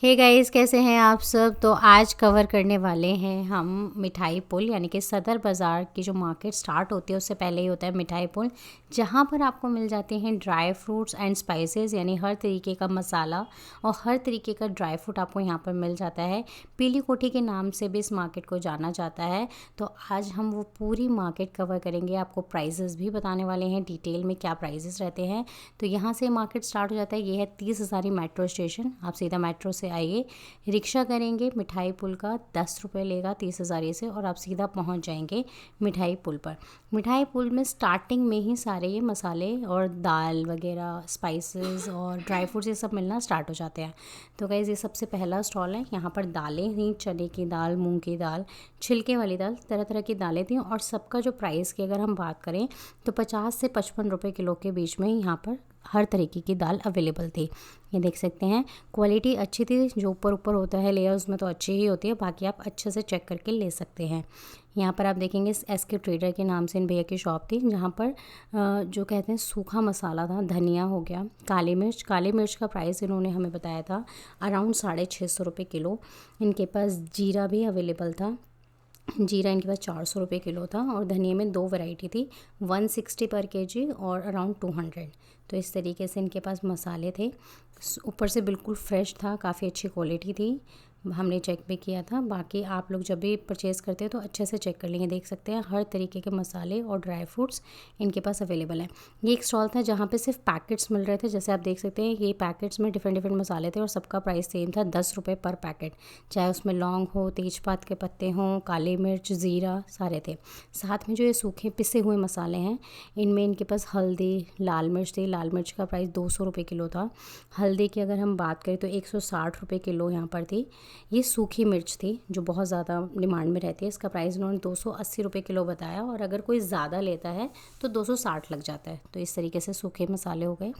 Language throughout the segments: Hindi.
हे गाइस, कैसे हैं आप सब। तो आज कवर करने वाले हैं हम मिठाई पुल, यानी कि सदर बाज़ार की जो मार्केट स्टार्ट होती है उससे पहले ही होता है मिठाई पुल, जहाँ पर आपको मिल जाते हैं ड्राई फ्रूट्स एंड स्पाइसेस, यानी हर तरीके का मसाला और हर तरीके का ड्राई फ्रूट आपको यहाँ पर मिल जाता है। पीली कोठी के नाम से भी इस मार्केट को जाना जाता है। तो आज हम वो पूरी मार्केट कवर करेंगे, आपको प्राइजेस भी बताने वाले हैं डिटेल में क्या प्राइजेस रहते हैं। तो यहाँ से मार्केट स्टार्ट हो जाता है। ये है 30 हज़ारी मेट्रो स्टेशन। आप सीधा मेट्रो से आइए, रिक्शा करेंगे, मिठाई पुल का 10 रुपये लेगा 30 हज़ारी से, और आप सीधा पहुंच जाएंगे मिठाई पुल पर। मिठाई पुल में स्टार्टिंग में ही सारे ये मसाले और दाल वगैरह, स्पाइसेस और ड्राई फ्रूट्स ये सब मिलना स्टार्ट हो जाते हैं। तो गाइस, ये सबसे पहला स्टॉल है। यहाँ पर दालें थी, चने की दाल, मूंग की दाल, छिलके वाली दाल, तरह तरह की दालें थी। और सबका जो प्राइस की अगर हम बात करें तो 50 से 55 रुपये किलो के बीच में यहाँ पर हर तरीके की दाल अवेलेबल थी। ये देख सकते हैं, क्वालिटी अच्छी थी। जो ऊपर ऊपर होता है लेयर उसमें तो अच्छी ही होती है, बाकी आप अच्छे से चेक करके ले सकते हैं। यहाँ पर आप देखेंगे SK ट्रेडर के नाम से इन भैया की शॉप थी, जहाँ पर जो कहते हैं सूखा मसाला था, धनिया हो गया, काली मिर्च का प्राइस इन्होंने हमें बताया था अराउंड 650 रुपये किलो। इनके पास जीरा भी अवेलेबल था। जीरा इनके पास 400 रुपये किलो था। और धनिया में दो वैरायटी थी, 160 पर केजी और अराउंड 200। तो इस तरीके से इनके पास मसाले थे। ऊपर से बिल्कुल फ्रेश था, काफ़ी अच्छी क्वालिटी थी, हमने चेक भी किया था। बाकी आप लोग जब भी परचेज़ करते हैं तो अच्छे से चेक कर लेंगे। देख सकते हैं हर तरीके के मसाले और ड्राई फ्रूट्स इनके पास अवेलेबल हैं। ये एक स्टॉल था जहाँ पे सिर्फ पैकेट्स मिल रहे थे। जैसे आप देख सकते हैं ये पैकेट्स में डिफरेंट डिफरेंट मसाले थे और सबका प्राइस सेम था, 10 रुपये पर पैकेट। चाहे उसमें लौंग हो, तेजपात के पत्ते हों, काली मिर्च, ज़ीरा, सारे थे। साथ में जो ये सूखे पिसे हुए मसाले हैं, इनमें इनके पास हल्दी, लाल मिर्च थी। लाल मिर्च का प्राइस 200 रुपये किलो था। हल्दी की अगर हम बात करें तो 160 रुपये किलो यहाँ पर थी। ये सूखी मिर्च थी जो बहुत ज़्यादा डिमांड में रहती है। इसका प्राइस उन्होंने 280 रुपये किलो बताया, और अगर कोई ज़्यादा लेता है तो 260 लग जाता है। तो इस तरीके से सूखे मसाले हो गए।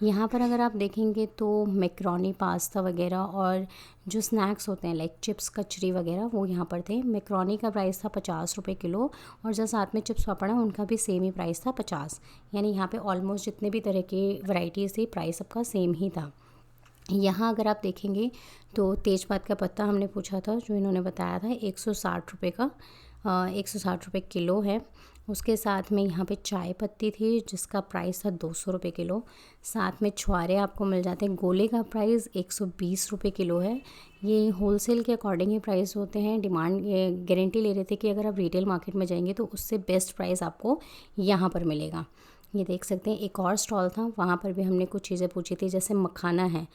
यहाँ पर अगर आप देखेंगे तो मैक्रोनी, पास्ता वगैरह और जो स्नैक्स होते हैं लाइक चिप्स, कचरी वगैरह, वो यहाँ पर थे। मैक्रोनी का प्राइस था 50 रुपये किलो, और जो साथ में चिप्स पापड़ है उनका भी सेम ही प्राइस था 50। यानी यहाँ पे ऑलमोस्ट जितने भी तरह की वैरायटीज़ थी प्राइस सबका सेम ही था। यहाँ अगर आप देखेंगे तो तेज़पात का पत्ता हमने पूछा था, जो इन्होंने बताया था 160 रुपये का, 160 रुपये किलो है। उसके साथ में यहाँ पे चाय पत्ती थी जिसका प्राइस था 200 रुपये किलो। साथ में छुआरे आपको मिल जाते हैं। गोले का प्राइस 120 रुपये किलो है। ये होलसेल के अकॉर्डिंग ही प्राइस होते हैं। डिमांड ये गारंटी ले रहे थे कि अगर आप रिटेल मार्केट में जाएंगे तो उससे बेस्ट प्राइस आपको यहाँ पर मिलेगा। ये देख सकते हैं एक और स्टॉल था, वहाँ पर भी हमने कुछ चीज़ें पूछी थी। जैसे मखाना है,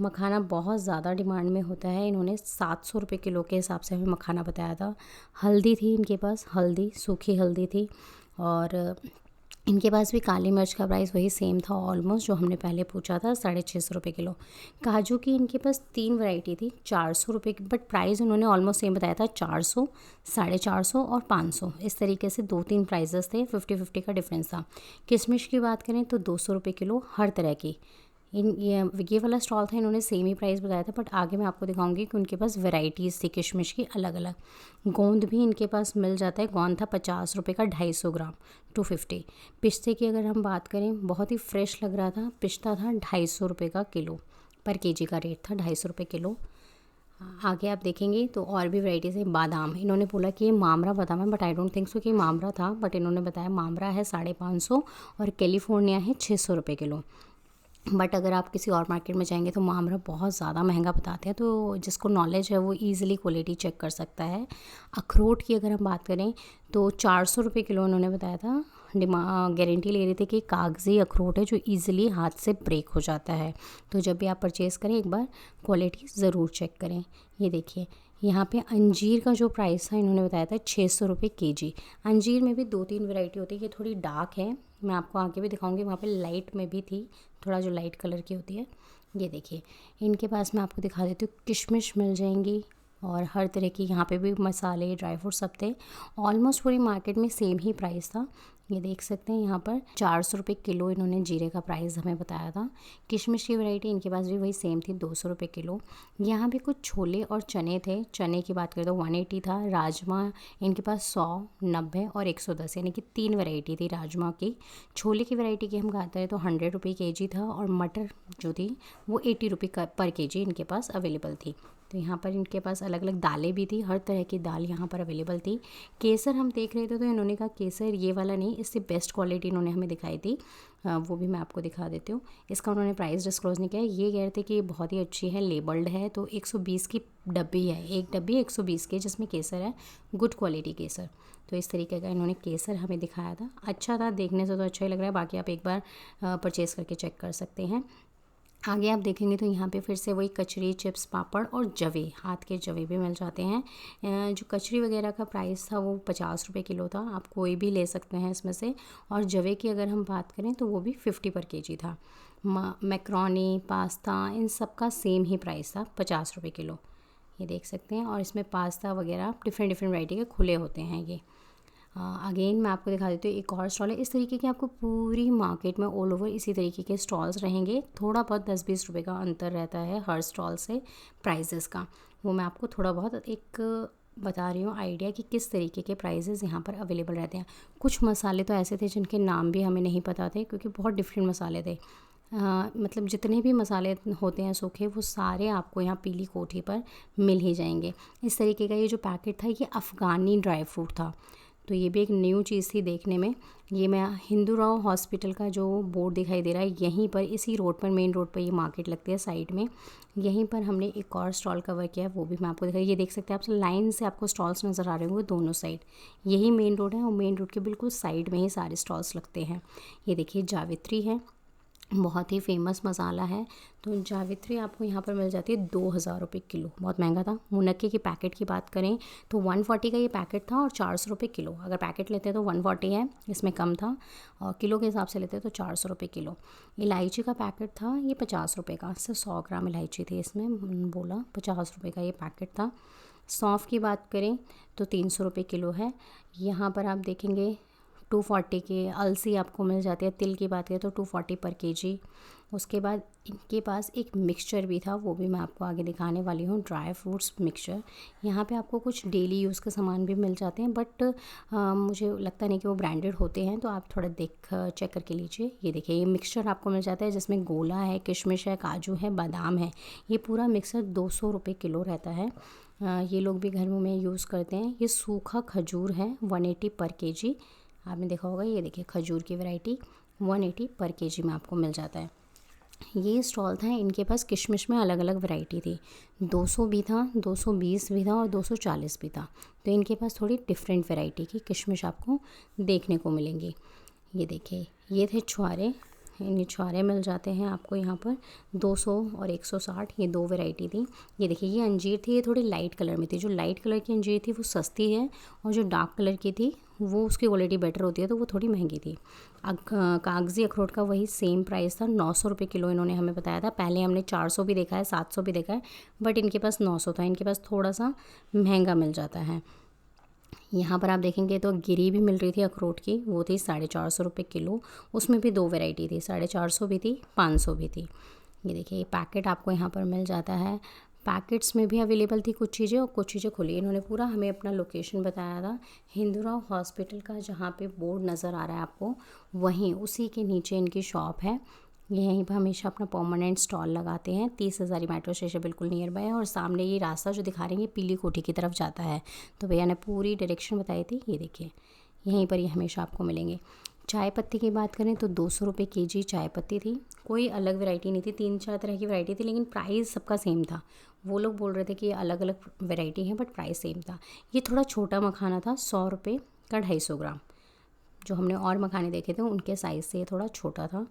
मखाना बहुत ज़्यादा डिमांड में होता है। इन्होंने 700 रुपये किलो के हिसाब से हमें मखाना बताया था। हल्दी थी इनके पास, हल्दी, सूखी हल्दी थी। और इनके पास भी काली मिर्च का प्राइस वही सेम था ऑलमोस्ट जो हमने पहले पूछा था, 650 रुपये किलो। काजू की इनके पास 3 वैरायटी थी, 400 रुपये की, बट प्राइस उन्होंने ऑलमोस्ट सेम बताया था, 400, 450 और 500। इस तरीके से 2-3 प्राइजेस थे, 50-50 का डिफरेंस था। किशमिश की बात करें तो 200 रुपये किलो हर तरह की। ये वाला स्टॉल था, इन्होंने सेम ही प्राइस बताया था, बट आगे मैं आपको दिखाऊंगी कि उनके पास वैरायटीज़ थी किशमिश की अलग अलग। गोंद भी इनके पास मिल जाता है। गोंद था 50 रुपये का 250 ग्राम, 250। पिस्ते की अगर हम बात करें, बहुत ही फ्रेश लग रहा था। पिस्ता था 250 रुपये का किलो, पर केजी का रेट था 250 रुपये किलो। आगे आप देखेंगे तो और भी वैराइटीज़ है। बादाम, इन्होंने बोला कि ये मामरा बादाम है, but I don't think so कि मामरा था, बट इन्होंने बताया मामरा है 550 और कैलिफोर्निया है 600 रुपये किलो। बट अगर आप किसी और मार्केट में जाएंगे तो मामरा बहुत ज़्यादा महंगा बताते हैं, तो जिसको नॉलेज है वो ईज़िली क्वालिटी चेक कर सकता है। अखरोट की अगर हम बात करें तो 400 रुपये किलो उन्होंने बताया था। गारंटी ले रहे थे कि कागज़ी अखरोट है जो ईज़िली हाथ से ब्रेक हो जाता है। तो जब भी आप परचेज़ करें एक बार क्वालिटी ज़रूर चेक करें। ये देखिए यहाँ पे अंजीर का जो प्राइस था इन्होंने बताया था 600 रुपये केजी। अंजीर में भी 2-3 वैरायटी होती है। ये थोड़ी डार्क है, मैं आपको आगे भी दिखाऊंगी। वहाँ पे लाइट में भी थी, थोड़ा जो लाइट कलर की होती है। ये देखिए इनके पास मैं आपको दिखा देती हूँ, किशमिश मिल जाएंगी और हर तरह की यहाँ पे भी मसाले, ड्राई फ्रूट सब थे। ऑलमोस्ट पूरी मार्केट में सेम ही प्राइस था। ये देख सकते हैं यहाँ पर 400 रुपये किलो इन्होंने जीरे का प्राइस हमें बताया था। किशमिश की वैरायटी इनके पास भी वही सेम थी, 200 रुपये किलो। यहाँ भी कुछ छोले और चने थे। चने की बात करें तो 180 था। राजमा इनके पास 100, 90 और 110 यानी कि 3 वैरायटी थी राजमा की। छोले की वैरायटी की हम कहते हैं तो 100 रुपये केजी था, और मटर जो थी वो 80 रुपये पर केजी इनके पास अवेलेबल थी। तो यहाँ पर इनके पास अलग अलग दालें भी थी, हर तरह की दाल यहाँ पर अवेलेबल थी। केसर हम देख रहे थे तो इन्होंने कहा केसर ये वाला नहीं, इससे बेस्ट क्वालिटी इन्होंने हमें दिखाई थी। वो भी मैं आपको दिखा देती हूँ। इसका उन्होंने प्राइस डिस्क्लोज नहीं किया। ये कह रहे थे कि ये बहुत ही अच्छी है, लेबल्ड है। तो 120 की डब्बी है, एक डब्बी 120 की, जिसमें केसर है, गुड क्वालिटी केसर। तो इस तरीके का इन्होंने केसर हमें दिखाया था। अच्छा था, देखने से तो अच्छा ही लग रहा है। बाकी आप एक बार परचेज़ करके चेक कर सकते हैं। आगे आप देखेंगे तो यहाँ पे फिर से वही कचरी, चिप्स, पापड़ और जवे, हाथ के जवे भी मिल जाते हैं। जो कचरी वगैरह का प्राइस था वो 50 रुपये किलो था, आप कोई भी ले सकते हैं इसमें से। और जवे की अगर हम बात करें तो वो भी 50 पर केजी था। मैक्रोनी, पास्ता, इन सब का सेम ही प्राइस था, 50 रुपये किलो। ये देख सकते हैं। और इसमें पास्ता वगैरह डिफरेंट डिफरेंट वैरायटी के खुले होते हैं ये। अगेन मैं आपको दिखा देती हूँ, एक और स्टॉल है। इस तरीके के आपको पूरी मार्केट में ऑल ओवर इसी तरीके के स्टॉल्स रहेंगे। थोड़ा बहुत 10-20 रुपये का अंतर रहता है हर स्टॉल से प्राइजेस का। वो मैं आपको थोड़ा बहुत एक बता रही हूँ आइडिया कि किस तरीके के प्राइजेस यहाँ पर अवेलेबल रहते हैं। कुछ मसाले तो ऐसे थे जिनके नाम भी हमें नहीं पता थे, क्योंकि बहुत डिफरेंट मसाले थे। मतलब जितने भी मसाले होते हैं सूखे, वो सारे आपको यहाँ पीली कोठी पर मिल ही जाएंगे। इस तरीके का ये जो पैकेट था ये अफ़गानी ड्राई फ्रूट था। तो ये भी एक न्यू चीज़ थी देखने में। ये मैं हिंदूराव हॉस्पिटल का जो बोर्ड दिखाई दे रहा है, यहीं पर इसी रोड पर, मेन रोड पर ये मार्केट लगती है साइड में, यहीं पर हमने एक और स्टॉल कवर किया है, वो भी मैं आपको दिखाई। ये देख सकते हैं आप, लाइन से आपको स्टॉल्स नज़र आ रहे होंगे दोनों साइड। यही मेन रोड है और मेन रोड के बिल्कुल साइड में ही सारे स्टॉल्स लगते हैं। ये देखिए जावित्री है, बहुत ही फेमस मसाला है। तो जावित्री आपको यहाँ पर मिल जाती है 2000 रुपये किलो, बहुत महंगा था। मुनक्के की पैकेट की बात करें तो 140 का ये पैकेट था और 400 रुपये किलो। अगर पैकेट लेते हैं तो 140 है, इसमें कम था, और किलो के हिसाब से लेते हैं तो 400 रुपये किलो। इलायची का पैकेट था ये 50 रुपये का, सिर्फ 100 ग्राम इलायची थी इसमें, बोला 50 रुपये का ये पैकेट था। सौंफ की बात करें तो 300 रुपये किलो है। यहाँ पर आप देखेंगे 240 की अलसी आपको मिल जाती है। तिल की बात करें तो 240 पर केजी। उसके बाद इनके पास एक मिक्सचर भी था, वो भी मैं आपको आगे दिखाने वाली हूँ, ड्राई फ्रूट्स मिक्सचर। यहाँ पे आपको कुछ डेली यूज़ के सामान भी मिल जाते हैं, बट मुझे लगता नहीं कि वो ब्रांडेड होते हैं, तो आप थोड़ा चेक करके लीजिए। ये देखिए, ये मिक्सचर आपको मिल जाता है जिसमें गोला है, किशमिश है, काजू है, बादाम है। ये पूरा मिक्सर 200 रुपये किलो रहता है। ये लोग भी घरों में यूज़ करते हैं। ये सूखा खजूर है, 180 पर केजी। आपने देखा होगा, ये देखिए खजूर की वैरायटी 180 पर केजी में आपको मिल जाता है। ये स्टॉल था, इनके पास किशमिश में अलग अलग वैरायटी थी, 200 भी था, 220 भी था और 240 भी था। तो इनके पास थोड़ी डिफरेंट वैरायटी की किशमिश आपको देखने को मिलेंगी। ये देखिए, ये थे छुआरे। ये छुआरे मिल जाते हैं आपको यहाँ पर 200 और 160, ये दो वैरायटी थी। ये देखिए, ये अंजीर थी, ये थोड़ी लाइट कलर में थी। जो लाइट कलर की अंजीर थी वो सस्ती है, और जो डार्क कलर की थी वो उसकी क्वालिटी बेटर होती है, तो वो थोड़ी महंगी थी। कागज़ी अखरोट का वही सेम प्राइस था, 900 रुपये किलो इन्होंने हमें बताया था। पहले हमने 400 भी देखा है, 700 भी देखा है, बट इनके पास 900 था। इनके पास थोड़ा सा महंगा मिल जाता है। यहाँ पर आप देखेंगे तो गिरी भी मिल रही थी अखरोट की, वो थी 450 रुपये किलो। उसमें भी दो वैरायटी थी, 450 भी थी, 500 भी थी। ये देखिए, ये पैकेट आपको यहाँ पर मिल जाता है। पैकेट्स में भी अवेलेबल थी कुछ चीज़ें, और कुछ चीज़ें खुली। इन्होंने पूरा हमें अपना लोकेशन बताया था, हिंदूराव हॉस्पिटल का जहाँ पे बोर्ड नज़र आ रहा है आपको, वहीं उसी के नीचे इनकी शॉप है। ये यहीं पर हमेशा अपना परमानेंट स्टॉल लगाते हैं। 30 हज़ारी मेट्रो स्टेशन बिल्कुल नियर बाय है, और सामने ये रास्ता जो दिखा रहे हैं ये पीली कोठी की तरफ जाता है। तो भैया ने पूरी डायरेक्शन बताई थी। ये देखिए, यहीं पर ये हमेशा आपको मिलेंगे। चाय पत्ती की बात करें तो 200 रुपये केजी चाय पत्ती थी। कोई अलग वैरायटी नहीं थी, 3-4 तरह की वैरायटी थी, लेकिन प्राइस सबका सेम था। वो लोग बोल रहे थे कि ये अलग अलग वैरायटी है, बट प्राइस सेम था। ये थोड़ा छोटा मखाना था, 100 रुपये का 250 ग्राम। जो हमने और मखाने देखे थे उनके साइज़ से ये थोड़ा छोटा था।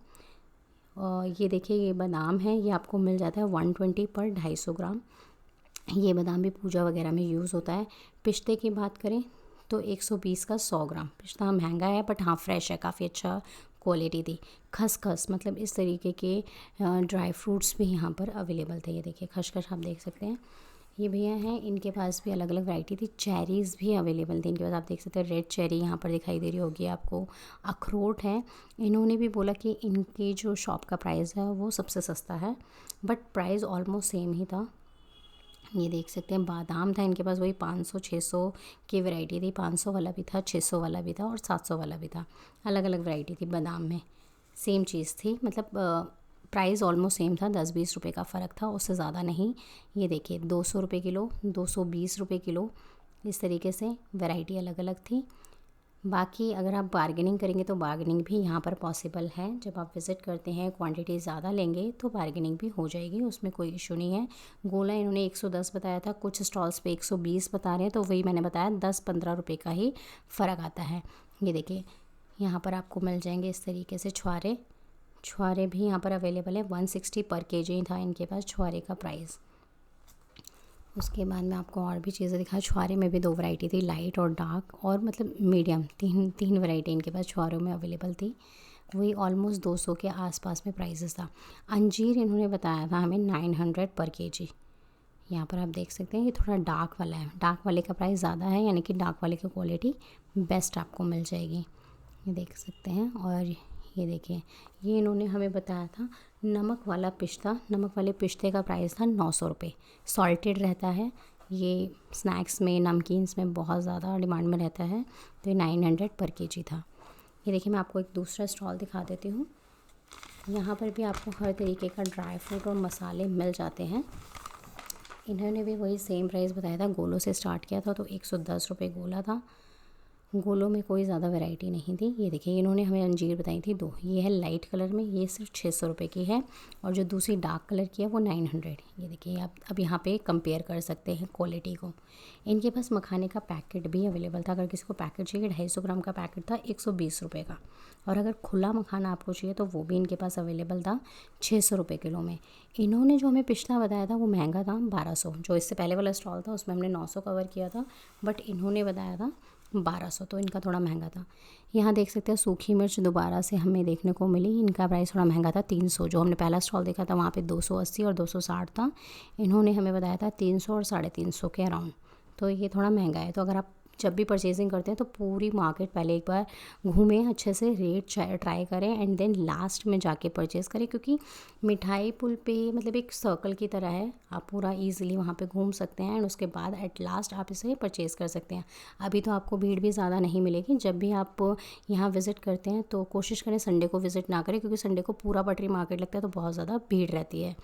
और ये देखिए, ये बादाम है, ये आपको मिल जाता है 120 पर 250 ग्राम। ये बादाम भी पूजा वगैरह में यूज़ होता है। पिस्ते की बात करें तो 120 का 100 ग्राम। पिस्ता महंगा है, बट हाँ फ्रेश है, काफ़ी अच्छा क्वालिटी थी। खसखस, मतलब इस तरीके के ड्राई फ्रूट्स भी यहाँ पर अवेलेबल थे। ये देखिए, खसखस आप देख सकते हैं। ये भैया हैं, इनके पास भी अलग अलग वैरायटी थी। चेरीज़ भी अवेलेबल थी इनके पास, आप देख सकते हैं रेड चेरी यहाँ पर दिखाई दे रही होगी आपको। अखरोट है। इन्होंने भी बोला कि इनकी जो शॉप का प्राइस है वो सबसे सस्ता है, बट प्राइस ऑलमोस्ट सेम ही था। ये देख सकते हैं बादाम था इनके पास, वही 500-600 की वैरायटी थी। 500 वाला भी था, 600 वाला भी था और 700 वाला भी था। अलग अलग वैरायटी थी बादाम में। सेम चीज़ थी, मतलब प्राइस ऑलमोस्ट सेम था, 10-20 रुपये का फ़र्क था, उससे ज़्यादा नहीं। ये देखिए 200 रुपये किलो, 220 रुपये किलो, इस तरीके से वैरायटी अलग अलग थी। बाकी अगर आप बार्गेनिंग करेंगे तो बार्गेनिंग भी यहाँ पर पॉसिबल है। जब आप विज़िट करते हैं, क्वांटिटी ज़्यादा लेंगे तो बार्गेनिंग भी हो जाएगी, उसमें कोई इशू नहीं है। गोला इन्होंने 110 बताया था, कुछ स्टॉल्स पे 120 बता रहे हैं, तो वही मैंने बताया 10-15 रुपये का ही फ़र्क आता है। ये देखिए यहाँ पर आपको मिल जाएंगे इस तरीके से छुआरे। छुआरे भी यहाँ पर अवेलेबल है, 160 पर केजी था इनके पास छुआरे का प्राइस। उसके बाद में आपको और भी चीज़ें दिखा। छुआरे में भी 2 वैरायटी थी, लाइट और डार्क, और मतलब मीडियम, तीन वैरायटी इनके पास छुआरों में अवेलेबल थी। वही ऑलमोस्ट 200 के आसपास में प्राइसेस था। अंजीर इन्होंने बताया था हमें 900 पर केजी। यहाँ पर आप देख सकते हैं ये थोड़ा डार्क वाला है, डार्क वाले का प्राइस ज़्यादा है, यानी कि डार्क वाले की क्वालिटी बेस्ट आपको मिल जाएगी। ये देख सकते हैं। और ये देखिए ये इन्होंने हमें बताया था नमक वाला पिस्ता। नमक वाले पिस्ते का प्राइस था 900 रुपये। सॉल्टेड रहता है, ये स्नैक्स में, नमकीन्स में बहुत ज़्यादा डिमांड में रहता है, तो ये 900 पर केजी था। ये देखिए मैं आपको एक दूसरा स्टॉल दिखा देती हूँ। यहाँ पर भी आपको हर तरीके का ड्राई फ्रूट और मसाले मिल जाते हैं। इन्होंने भी वही सेम प्राइस बताया था, गोलों से स्टार्ट किया था, तो 110 रुपये गोला था। गोलों में कोई ज़्यादा वैरायटी नहीं थी। ये देखिए इन्होंने हमें अंजीर बताई थी 2, ये है लाइट कलर में, ये सिर्फ 600 रुपये की है, और जो दूसरी डार्क कलर की है वो 900। ये देखिए आप अब यहाँ पे कंपेयर कर सकते हैं क्वालिटी को। इनके पास मखाने का पैकेट भी अवेलेबल था, अगर किसी को पैकेट चाहिए 250 ग्राम का पैकेट था 120 रुपये का, और अगर खुला मखाना आपको चाहिए तो वो भी इनके पास अवेलेबल था 600 रुपये किलो में। इन्होंने जो हमें पिछला बताया था वो महंगा था 1200, जो इससे पहले वाला स्टॉल था उसमें हमने 900 कवर किया था, बट इन्होंने बताया था 1200, तो इनका थोड़ा महंगा था। यहाँ देख सकते हैं सूखी मिर्च दोबारा से हमें देखने को मिली, इनका प्राइस थोड़ा महंगा था 300। जो हमने पहला स्टॉल देखा था वहाँ पे 280 और 260 था, इन्होंने हमें बताया था 300 और 350 के अराउंड, तो ये थोड़ा महंगा है। तो अगर आप जब भी परचेजिंग करते हैं तो पूरी मार्केट पहले एक बार घूमें, अच्छे से रेट ट्राई करें, एंड देन लास्ट में जाके परचेज़ करें, क्योंकि मिठाई पुल पे मतलब एक सर्कल की तरह है, आप पूरा इजीली वहाँ पे घूम सकते हैं, एंड उसके बाद एट लास्ट आप इसे परचेज़ कर सकते हैं। अभी तो आपको भीड़ भी ज़्यादा नहीं मिलेगी। जब भी आप यहाँ विज़िट करते हैं तो कोशिश करें संडे को विज़िट ना करें, क्योंकि संडे को पूरा पटरी मार्केट लगता है तो बहुत ज़्यादा भीड़ रहती है।